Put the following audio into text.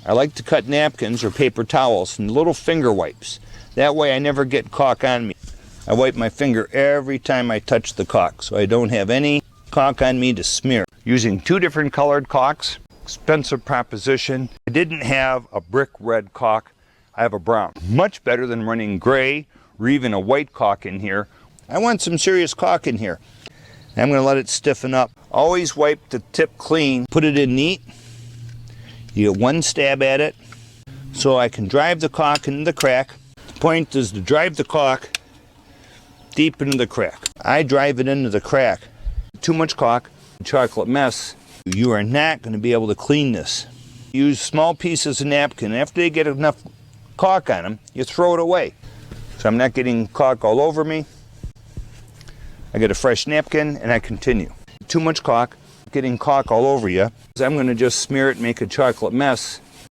I like to cut napkins or paper towels in little finger wipes. That way I never get caulk on me. I wipe my finger every time I touch the caulk so I don't have any caulk on me to smear. Using 2 different colored caulks, expensive proposition. I didn't have a brick red caulk, I have a brown. Much better than running gray or even a white caulk in here. I want some serious caulk in here. I'm going to let it stiffen up. Always wipe the tip clean, put it in neat. You get 1 stab at it so I can drive the caulk into the crack. The point is to drive the caulk deep into the crack. I drive it into the crack. Too much caulk, chocolate mess. You are not going to be able to clean this. Use small pieces of napkin. After they get enough caulk on them, you throw it away. So I'm not getting caulk all over me. I get a fresh napkin and I continue. Too much caulk, getting caulk all over you. I'm going to just smear it and make a chocolate mess.